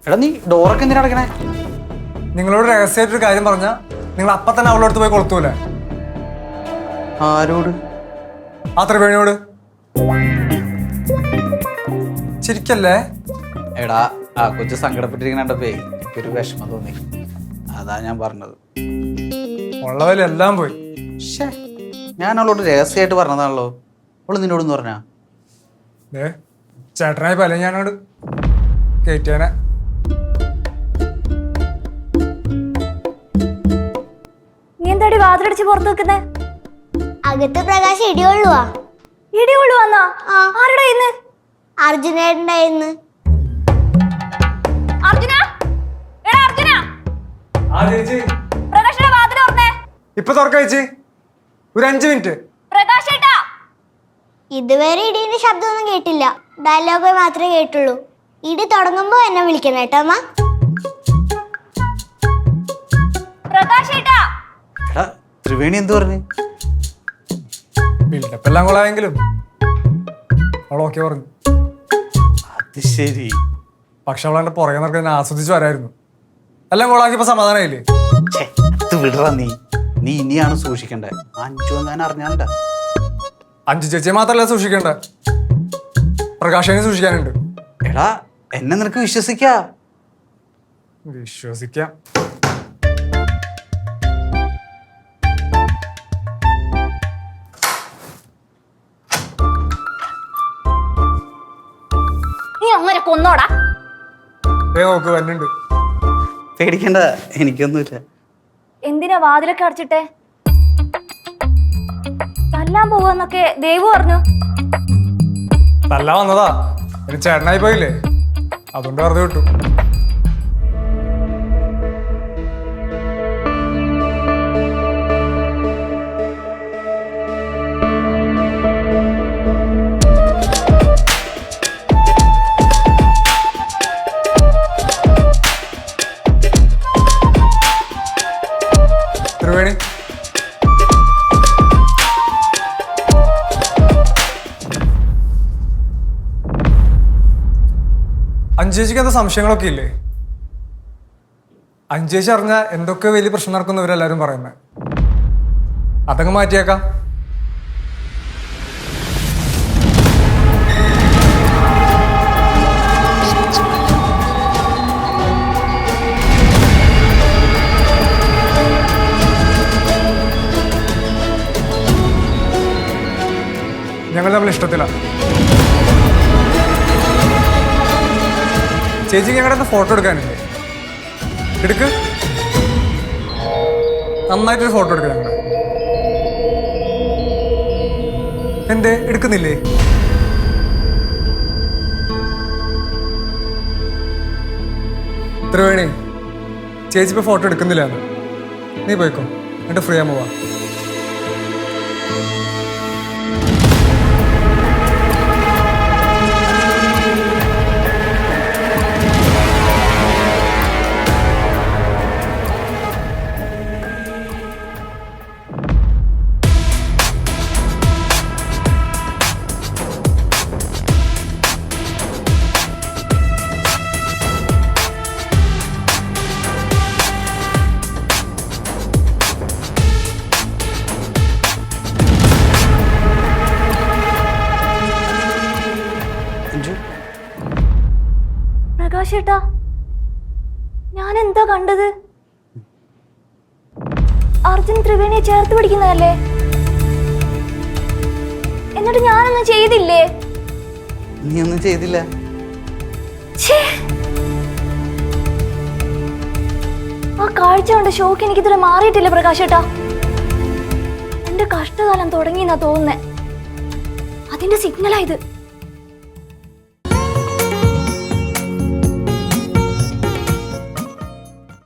എടാ നീ ഡോറൊക്കെ എന്തിനാ അടക്കണേ? നിങ്ങളോട് രഹസ്യമായിട്ടൊരു കാര്യം പറഞ്ഞാൽ നിങ്ങൾ അപ്പം തന്നെ അവളോട് പോയി കൊളുത്തൂലേ? ആരോട്? ആ ത്രിവേണിയോട്. ശരിക്കല്ലേ? എടാ ആ കൊച്ചു സങ്കടപ്പെട്ടിരിക്കണപ്പേ എനിക്കൊരു വിഷമം തോന്നി, അതാ ഞാൻ പറഞ്ഞത്. ഉള്ളവരെല്ലാം പോയി. പക്ഷേ ഞാൻ അവളോട് രഹസ്യമായിട്ട് പറഞ്ഞതാണല്ലോ. അവള് നിന്നോടെന്ന് പറഞ്ഞാ ചേട്ടനായി പല ഞാനോട് കയറ്റിയാനെ. നീ എന്താടി വാതിലടിച്ച് പുറത്ത് വെക്കുന്നേ? അകത്ത് പ്രകാശ് ഇടികൊള്ളുവാ. ഇടികൊള്ളുവാന്നാ? ആരുടെ ഇന്ന്? അർജുനേട്ടൻ്റെ അർജുന, എടാ അർജുന, പ്രകാശിന്റെ വാതിൽ തുറന്നേ. ഇപ്പൊ തുറക്ക ചേച്ചി, ഒരു 5 മിനിറ്റ്. പ്രകാശ് ഏട്ടാ. ഇതുവരെ ഇടീന്റെ ശബ്ദമൊന്നും കേട്ടില്ല, ഡയലോഗ് മാത്രമേ കേട്ടുള്ളൂ. ഇടി തുടങ്ങുമ്പോ എന്നെ വിളിക്കണം കേട്ടോ അമ്മ. പ്രകാശ് ഏട്ടാ. എടാ ത്രിവേണി എന്ത് പറഞ്ഞു? ബിൽഡപ്പ് എല്ലാം കൊള്ളാമെങ്കിലും അവൾ ഓക്കെ പറഞ്ഞു. അത് ശരി. പക്ഷെ അവളെന്റെ പുറകെ നടക്കാൻ ആസ്വദിച്ച് വരായിരുന്നു. എല്ലാം കൊള്ളാക്കിയപ്പോ സമാധാനമായില്ലേ? അത് വിടറാ നീ. നീ ഇനിയാണ് സൂക്ഷിക്കണ്ടേ. അഞ്ചു ഞാൻ അറിഞ്ഞാണ്ട. അഞ്ചു ചേച്ചിയെ മാത്രല്ല സൂക്ഷിക്കണ്ട, പ്രകാശനെ സൂക്ഷിക്കാനുണ്ട്. എടാ എന്നെ നിനക്ക് വിശ്വസിക്കാ? വിശ്വസിക്കാം. നീ അങ്ങനെ കൊന്നോടാ. നോക്ക് വരുന്നുണ്ട്. പേടിക്കണ്ട, എനിക്കൊന്നുമില്ല. എന്തിനാ വാതിലൊക്കെ അടച്ചിട്ടെ? തല്ലാൻ പോവാന്നൊക്കെ ദേവു പറഞ്ഞു. തല്ല വന്നതാ, ഒരു ചേട്ടനായി പോയില്ലേ, അതുകൊണ്ട് വെറുതെ വിട്ടു. ത്രിവേണി, അഞ്ചേച്ചിക്ക് എന്താ സംശയങ്ങളൊക്കെ ഇല്ലേ? അഞ്ചേച്ചി അറിഞ്ഞ എന്തൊക്കെ വലിയ പ്രശ്നം നടക്കുന്നവരെല്ലാരും പറയുന്നത്. അതങ്ങ് മാറ്റിയേക്കാം. ഞങ്ങൾ തമ്മിൽ ഇഷ്ടത്തിലാണ്. ചേച്ചിക്ക് ഞങ്ങളുടെ ഫോട്ടോ എടുക്കാനില്ലേ? എടുക്ക്, നന്നായിട്ടൊരു ഫോട്ടോ എടുക്കുക. ഞങ്ങളുടെ എന്തേ എടുക്കുന്നില്ലേ? ത്രിവേണി, ചേച്ചി ഇപ്പൊ ഫോട്ടോ എടുക്കുന്നില്ല. നീ പോയിക്കോ, എന്നിട്ട് ഫ്രീ ആകുമ്പോ വാ. പ്രകാശ് ഏട്ടാ, ഞാൻ എന്താ കണ്ടത്? അർജുൻ ത്രിവേണിയെ ചേർത്ത് പിടിക്കുന്നതല്ലേ? എന്നിട്ട് ഞാനൊന്നും ചെയ്തില്ലേ? നീ ഒന്നും ചെയ്തില്ല. ആ കാഴ്ച കൊണ്ട് ഷോക്ക് എനിക്കിതുവരെ മാറിയിട്ടില്ല പ്രകാശ് ഏട്ടാ. എന്റെ കഷ്ടകാലം തുടങ്ങിയെന്നാ തോന്നുന്നേ. അതിന്റെ സിഗ്നലാ ഇത്.